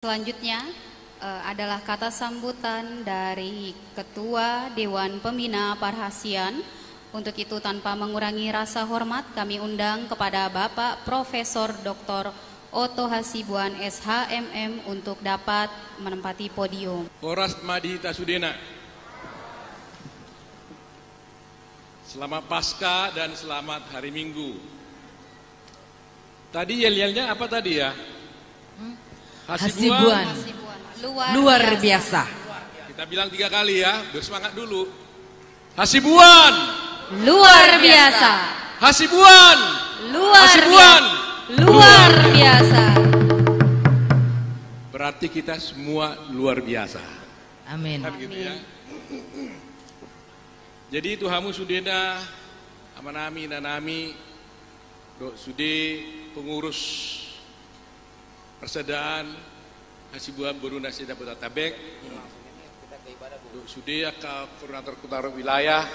Selanjutnya adalah kata sambutan dari Ketua Dewan Pembina Parhasian. Untuk itu tanpa mengurangi rasa hormat kami undang kepada Bapak Profesor Dr. Oto Hasibuan SHMM untuk dapat menempati podium. Horas Madhita Sudena. Selamat Paskah dan selamat hari Minggu. Tadi yel-yelnya apa tadi ya? Hasibuan. Luar biasa. Kita bilang 3 kali ya, bersemangat dulu. Hasibuan. Luar biasa. Hasibuan. Hasibuan. Luar biasa. Berarti kita semua luar biasa. Amin. Kan gitu ya. Jadi Tuhamu Sudena, Amanami Nanami, Dok Sude, pengurus Persedaan Hasibuan Boruna Seda Botabek, Dok Sude, Koordinator Kutara Wilayah,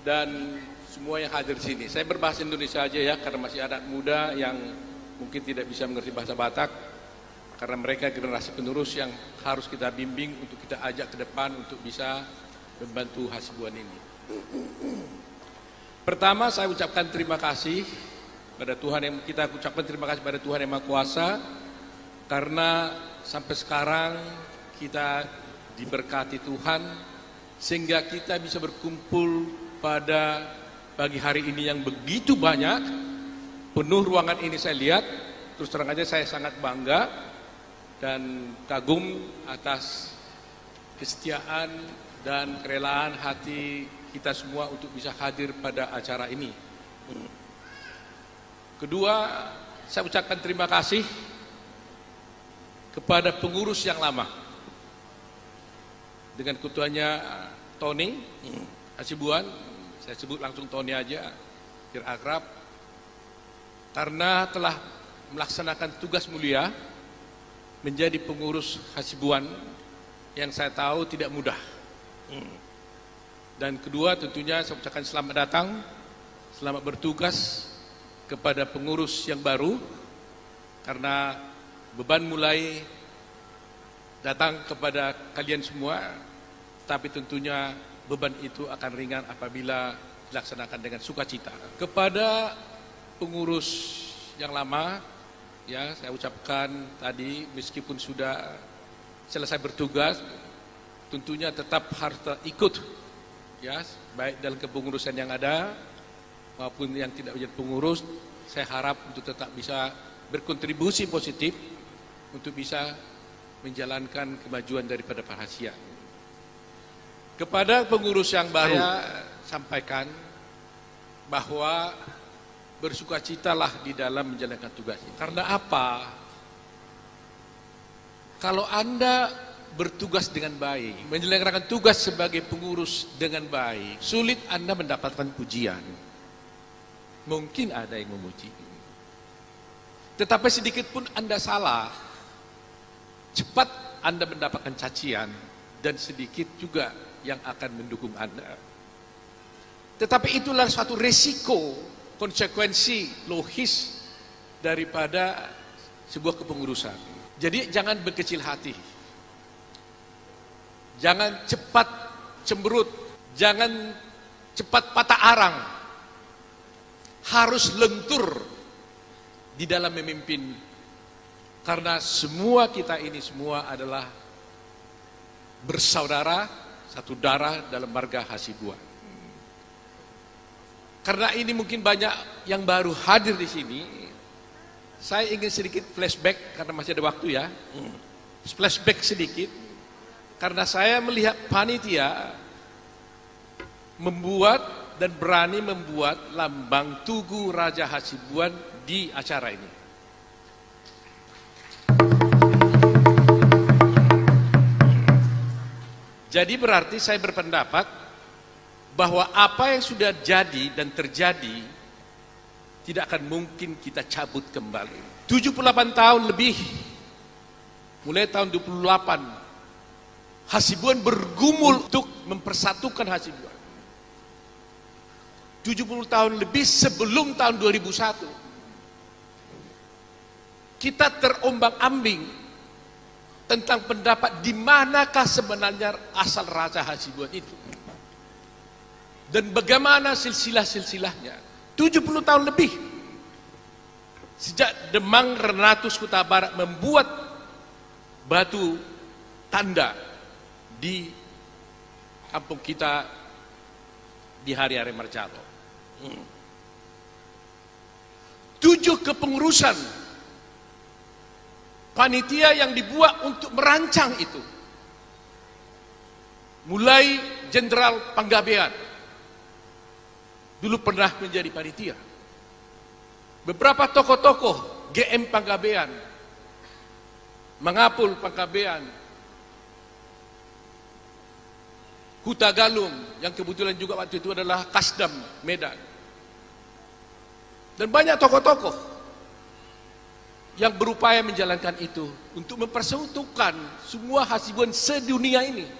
dan semua yang hadir di sini. Saya berbahasa Indonesia aja ya, karena masih ada muda yang mungkin tidak bisa mengerti bahasa Batak, karena mereka generasi penerus yang harus kita bimbing untuk kita ajak ke depan untuk bisa membantu Hasibuan ini. Pertama saya ucapkan terima kasih pada Tuhan, yang kita ucapkan terima kasih pada Tuhan Yang Maha Kuasa, karena sampai sekarang kita diberkati Tuhan sehingga kita bisa berkumpul pada pagi hari ini yang begitu banyak. Penuh ruangan ini saya lihat, terus terang aja saya sangat bangga dan kagum atas kesetiaan dan kerelaan hati kita semua untuk bisa hadir pada acara ini. Kedua, saya ucapkan terima kasih kepada pengurus yang lama. Dengan ketuanya Tony Hasibuan, saya sebut langsung Tony aja, biar akrab. Karena telah melaksanakan tugas mulia menjadi pengurus Hasibuan yang saya tahu tidak mudah. Dan kedua, tentunya saya ucapkan selamat datang, selamat bertugas kepada pengurus yang baru, karena beban mulai datang kepada kalian semua, tapi tentunya beban itu akan ringan apabila dilaksanakan dengan sukacita. Kepada pengurus yang lama, ya saya ucapkan tadi, meskipun sudah selesai bertugas, tentunya tetap harus ikut, ya, baik dalam kepengurusan yang ada maupun yang tidak menjadi pengurus. Saya harap untuk tetap bisa berkontribusi positif untuk bisa menjalankan kemajuan daripada Parhasian. Kepada pengurus yang baru, saya sampaikan bahwa bersukacitalah di dalam menjalankan tugasnya. Karena apa? Kalau Anda bertugas dengan baik, menjalankan tugas sebagai pengurus dengan baik, sulit Anda mendapatkan pujian. Mungkin ada yang memuji, tetapi sedikit pun Anda salah, cepat Anda mendapatkan cacian, dan sedikit juga yang akan mendukung Anda. Tetapi itulah suatu resiko, konsekuensi logis daripada sebuah kepengurusan. Jadi jangan berkecil hati, jangan cepat cemberut, jangan cepat patah arang. Harus lentur di dalam memimpin, karena semua kita ini semua adalah bersaudara, satu darah dalam marga Hasibuan. Karena ini mungkin banyak yang baru hadir di sini, saya ingin sedikit flashback karena masih ada waktu ya. Flashback sedikit, karena saya melihat panitia membuat dan berani membuat lambang Tugu Raja Hasibuan di acara ini. Jadi berarti saya berpendapat bahwa apa yang sudah jadi dan terjadi tidak akan mungkin kita cabut kembali. 78 tahun lebih, mulai tahun 28, Hasibuan bergumul untuk mempersatukan Hasibuan. 70 tahun lebih sebelum tahun 2001. Kita terombang-ambing tentang pendapat di manakah sebenarnya asal Raja Hasibuan itu. Dan bagaimana silsilah-silsilahnya. 70 tahun lebih. Sejak Demang Renatus Kuta Barat membuat batu tanda di kampung kita di hari-hari Marjalo. 7 kepengurusan panitia yang dibuat untuk merancang itu. Mulai Jenderal Panggabean dulu pernah menjadi panitia. Beberapa tokoh-tokoh GM Panggabean, Mangapul Panggabean, Huta Galung yang kebetulan juga waktu itu adalah Kasdam Medan. Dan banyak tokoh-tokoh yang berupaya menjalankan itu untuk mempersatukan semua Hasibuan sedunia ini.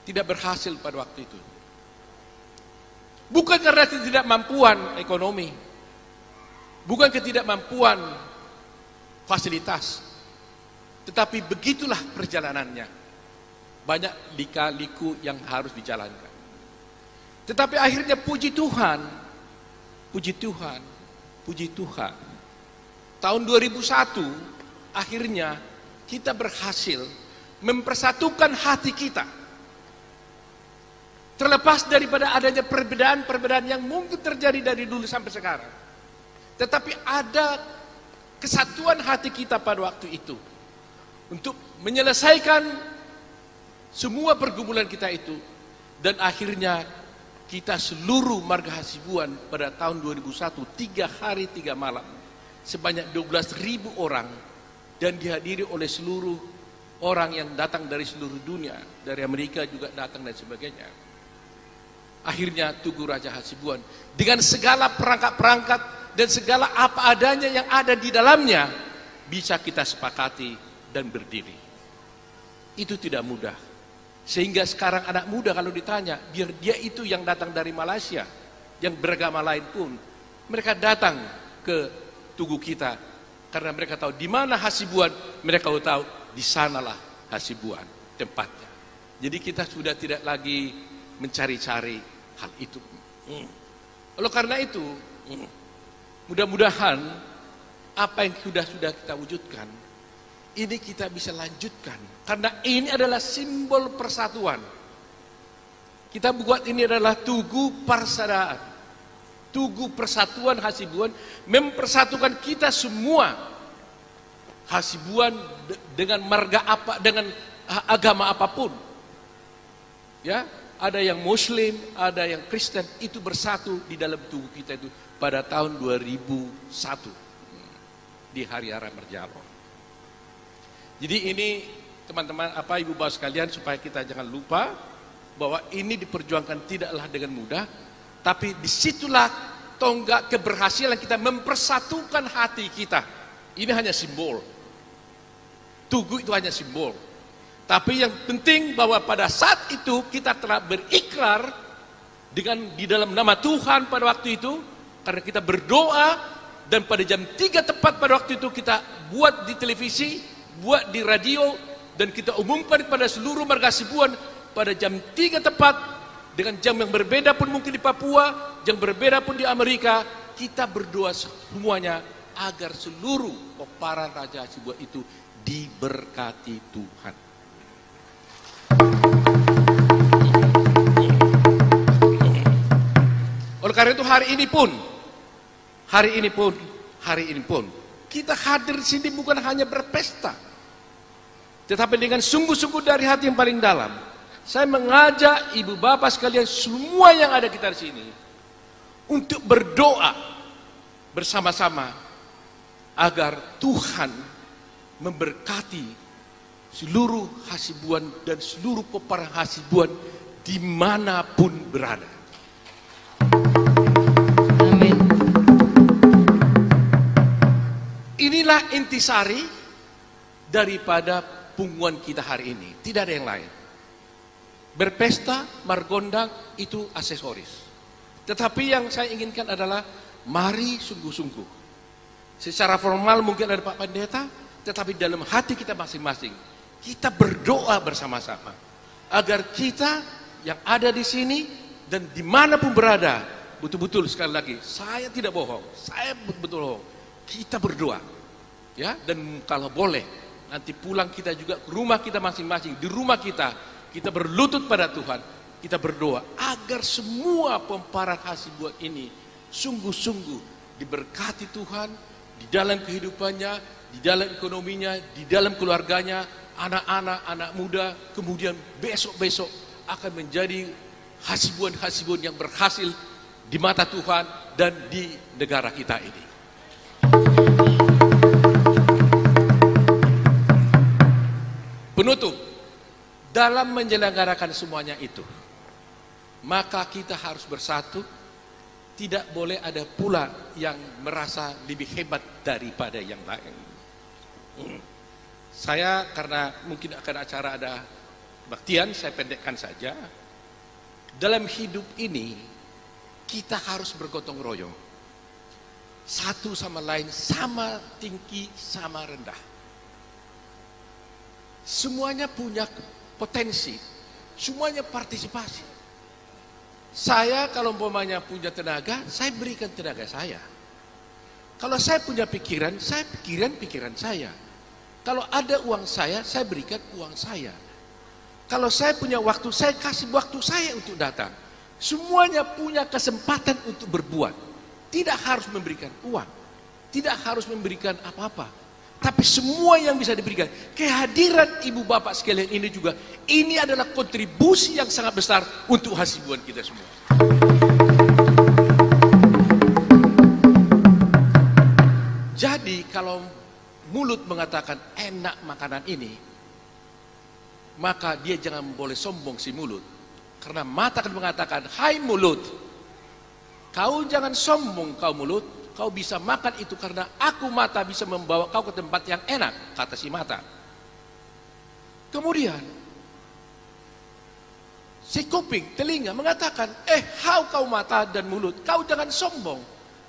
Tidak berhasil pada waktu itu. Bukan karena ketidakmampuan ekonomi, bukan ketidakmampuan fasilitas, tetapi begitulah perjalanannya. Banyak lika-liku yang harus dijalankan. Tetapi akhirnya puji Tuhan, tahun 2001 akhirnya kita berhasil mempersatukan hati kita. Terlepas daripada adanya perbedaan-perbedaan yang mungkin terjadi dari dulu sampai sekarang. Tetapi ada kesatuan hati kita pada waktu itu. Untuk menyelesaikan semua pergumulan kita itu. Dan akhirnya kita seluruh marga Hasibuan pada tahun 2001, 3 hari 3 malam. Sebanyak 12.000 orang. Dan dihadiri oleh seluruh orang yang datang dari seluruh dunia. Dari Amerika juga datang dan sebagainya. Akhirnya Tugu Raja Hasibuan dengan segala perangkat-perangkat dan segala apa adanya yang ada di dalamnya bisa kita sepakati dan berdiri. Itu tidak mudah. Sehingga sekarang anak muda kalau ditanya, biar dia itu yang datang dari Malaysia, yang beragama lain pun, mereka datang ke Tugu kita karena mereka tahu di mana Hasibuan, mereka tahu di sanalah Hasibuan tempatnya. Jadi kita sudah tidak lagi mencari-cari hal itu. Oleh karena itu, mudah-mudahan apa yang sudah kita wujudkan, ini kita bisa lanjutkan. Karena ini adalah simbol persatuan. Kita buat ini adalah Tugu Persaudaraan. Tugu Persatuan Hasibuan, mempersatukan kita semua Hasibuan dengan marga apa, dengan agama apapun. Ya, ada yang Muslim, ada yang Kristen, itu bersatu di dalam tugu kita itu pada tahun 2001 di hari-hari Marjalo. Jadi ini teman-teman, ibu bapak sekalian, supaya kita jangan lupa bahwa ini diperjuangkan tidaklah dengan mudah, tapi disitulah tonggak keberhasilan kita mempersatukan hati kita. Ini hanya simbol. Tugu itu hanya simbol. Tapi yang penting bahwa pada saat itu kita telah berikrar dengan di dalam nama Tuhan pada waktu itu, karena kita berdoa dan pada jam 3 tepat pada waktu itu kita buat di televisi, buat di radio, dan kita umumkan kepada seluruh marga Hasibuan pada jam 3 tepat dengan jam yang berbeda pun mungkin di Papua, yang berbeda pun di Amerika. Kita berdoa semuanya agar seluruh peparan Raja Hasibuan itu diberkati Tuhan. Oleh karena itu hari ini pun kita hadir di sini bukan hanya berpesta, tetapi dengan sungguh-sungguh dari hati yang paling dalam. Saya mengajak ibu bapak sekalian semua yang ada kita di sini untuk berdoa bersama-sama agar Tuhan memberkati seluruh Hasibuan dan seluruh peparang Hasibuan dimanapun berada. Amin. Inilah intisari daripada punggungan kita hari ini. Tidak ada yang lain. Berpesta, margondang itu aksesoris. Tetapi yang saya inginkan adalah mari sungguh-sungguh. Secara formal mungkin ada Pak Pendeta, tetapi dalam hati kita masing-masing, kita berdoa bersama-sama agar kita yang ada di sini dan dimanapun berada, betul-betul sekali lagi, saya tidak bohong, saya betul-betul bohong, kita berdoa, ya. Dan kalau boleh, nanti pulang kita juga ke rumah kita masing-masing, di rumah kita berlutut pada Tuhan, kita berdoa agar semua pemparan Hasibuan ini sungguh-sungguh diberkati Tuhan di dalam kehidupannya, di dalam ekonominya, di dalam keluarganya, anak-anak, anak muda, kemudian besok-besok akan menjadi Hasibuan-Hasibuan yang berhasil di mata Tuhan dan di negara kita ini. Penutup, dalam menyelenggarakan semuanya itu, maka kita harus bersatu. Tidak boleh ada pula yang merasa lebih hebat daripada yang lain. Saya karena mungkin akan acara ada baktian, saya pendekkan saja. Dalam hidup ini kita harus bergotong royong, satu sama lain, sama tinggi, sama rendah. Semuanya punya potensi, semuanya partisipasi. Saya kalau umpamanya punya tenaga, saya berikan tenaga saya. Kalau saya punya pikiran, saya pikiran saya. Kalau ada uang saya berikan uang saya. Kalau saya punya waktu, saya kasih waktu saya untuk datang. Semuanya punya kesempatan untuk berbuat. Tidak harus memberikan uang, tidak harus memberikan apa-apa. Tapi semua yang bisa diberikan, kehadiran ibu bapak sekalian ini juga, ini adalah kontribusi yang sangat besar untuk Hasibuan kita semua. Jadi kalau mulut mengatakan enak makanan ini, maka dia jangan boleh sombong si mulut. Karena mata akan mengatakan, hai mulut, kau jangan sombong kau mulut. Kau bisa makan itu karena aku mata bisa membawa kau ke tempat yang enak, kata si mata. Kemudian si kuping, telinga mengatakan, hau kau mata dan mulut, kau jangan sombong.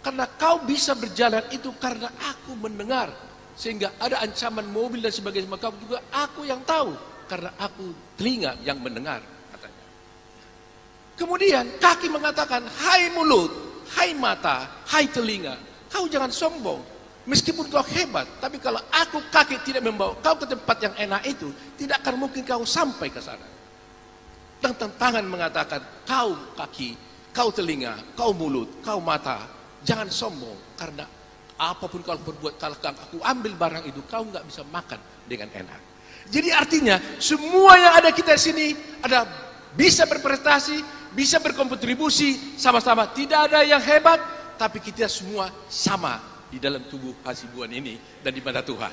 Karena kau bisa berjalan itu karena aku mendengar. Sehingga ada ancaman mobil dan sebagainya, maka juga aku yang tahu. Karena aku telinga yang mendengar, katanya. Kemudian kaki mengatakan, hai mulut, hai mata, hai telinga, kau jangan sombong. Meskipun kau hebat, tapi kalau aku kaki tidak membawa kau ke tempat yang enak itu, tidak akan mungkin kau sampai ke sana. Dan tangan mengatakan, kau kaki, kau telinga, kau mulut, kau mata, jangan sombong. Karena apapun kau berbuat, kalau aku ambil barang itu, kau nggak bisa makan dengan enak. Jadi artinya, semua yang ada kita di sini ada bisa berprestasi, bisa berkontribusi sama-sama. Tidak ada yang hebat, tapi kita semua sama di dalam tubuh Hasibuan ini dan di mata Tuhan.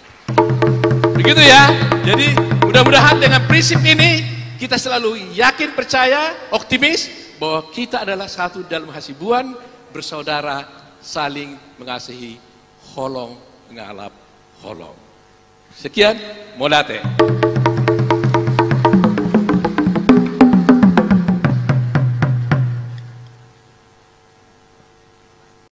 Begitu ya. Jadi mudah-mudahan dengan prinsip ini kita selalu yakin, percaya, optimis bahwa kita adalah satu dalam Hasibuan, bersaudara, saling mengasihi, holong mengalap holong. Sekian, molate.